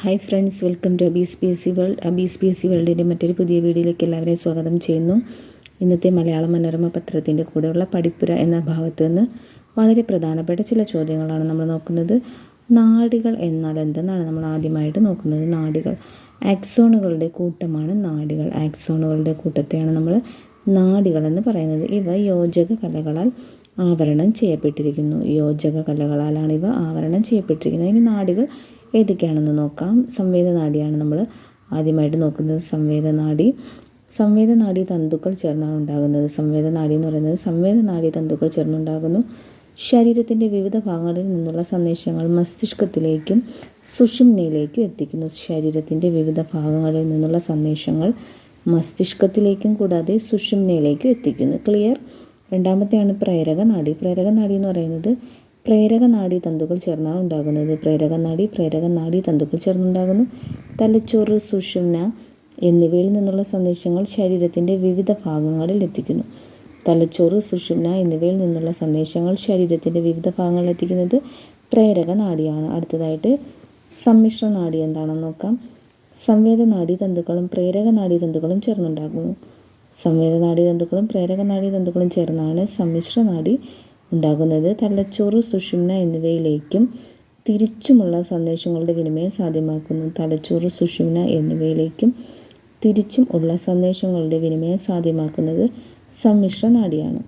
Hi friends, welcome to Abees P S C world. Abees P S C വേൾഡിൻ്റെ മറ്റൊരു പുതിയ വീഡിയോയിലേക്ക് എല്ലാവരെയും സ്വാഗതം ചെയ്യുന്നു. ഇന്നത്തെ മലയാള മനോരമ പത്രത്തിൻ്റെ കൂടെയുള്ള പഠിപ്പുര എന്ന ഭാഗത്ത് നിന്ന് വളരെ പ്രധാനപ്പെട്ട ചില ചോദ്യങ്ങളാണ് നമ്മൾ നോക്കുന്നത്. നാഡികൾ എന്നാൽ എന്തെന്നാണ് നമ്മൾ ആദ്യമായിട്ട് നോക്കുന്നത്. നാഡികൾ ആക്സോണുകളുടെ കൂട്ടമാണ് നാഡികൾ. ആക്സോണുകളുടെ കൂട്ടത്തെയാണ് നമ്മൾ നാഡികൾ എന്ന് പറയുന്നത്. ഇവ യോജക കലകളാൽ ആവരണം ചെയ്യപ്പെട്ടിരിക്കുന്നു. യോജക കലകളാലാണ് ഇവ ആവരണം ചെയ്യപ്പെട്ടിരിക്കുന്നത്. ഇനി നാഡികൾ ഏതൊക്കെയാണെന്ന് നോക്കാം. സംവേദനാഡിയാണ് നമ്മൾ ആദ്യമായിട്ട് നോക്കുന്നത്. സംവേദനാഡി തന്തുക്കൾ ചേർന്നാണ് ഉണ്ടാകുന്നത്. സംവേദനാഡി എന്ന് പറയുന്നത് സംവേദനാഡി തന്തുക്കൾ ചേർന്നുണ്ടാകുന്നു. ശരീരത്തിൻ്റെ വിവിധ ഭാഗങ്ങളിൽ നിന്നുള്ള സന്ദേശങ്ങൾ മസ്തിഷ്കത്തിലേക്കും സുഷുമ്നയിലേക്കും എത്തിക്കുന്നു. ശരീരത്തിൻ്റെ വിവിധ ഭാഗങ്ങളിൽ നിന്നുള്ള സന്ദേശങ്ങൾ മസ്തിഷ്കത്തിലേക്കും കൂടാതെ സുഷുമ്നയിലേക്കും എത്തിക്കുന്നു. ക്ലിയർ. രണ്ടാമത്തെയാണ് പ്രേരകനാഡി. പ്രേരകനാഡി എന്ന് പറയുന്നത് പ്രേരകനാഡി തന്തുക്കൾ ചേർന്നാണ് ഉണ്ടാകുന്നത്. പ്രേരകനാഡി തന്തുക്കൾ ചേർന്നുണ്ടാകുന്നു. തലച്ചോറ്, സുഷുമ്ന എന്നിവയിൽ നിന്നുള്ള സന്ദേശങ്ങൾ ശരീരത്തിൻ്റെ വിവിധ ഭാഗങ്ങളിൽ എത്തിക്കുന്നു. തലച്ചോറ്, സുഷുമ്ന എന്നിവയിൽ നിന്നുള്ള സന്ദേശങ്ങൾ ശരീരത്തിൻ്റെ വിവിധ ഭാഗങ്ങളിൽ എത്തിക്കുന്നത് പ്രേരകനാഡിയാണ്. അടുത്തതായിട്ട് സമ്മിശ്രനാഡി എന്താണെന്ന് നോക്കാം. സംവേദനാഡി തന്തുക്കളും പ്രേരകനാഡി തന്തുക്കളും ചേർന്നുണ്ടാകുന്നു. സംവേദനാഡി തന്തുക്കളും പ്രേരകനാഡി തന്തുക്കളും ചേർന്നാണ് സമ്മിശ്രനാഡി ഉണ്ടാകുന്നത്. തലച്ചോറ്, സുഷുമ്ന എന്നിവയിലേക്കും തിരിച്ചുമുള്ള സന്ദേശങ്ങളുടെ വിനിമയം സാധ്യമാക്കുന്നു. തലച്ചോറ്, സുഷുമ്ന എന്നിവയിലേക്കും തിരിച്ചും ഉള്ള സന്ദേശങ്ങളുടെ വിനിമയം സാധ്യമാക്കുന്നത് സമ്മിശ്രനാഡിയാണ്.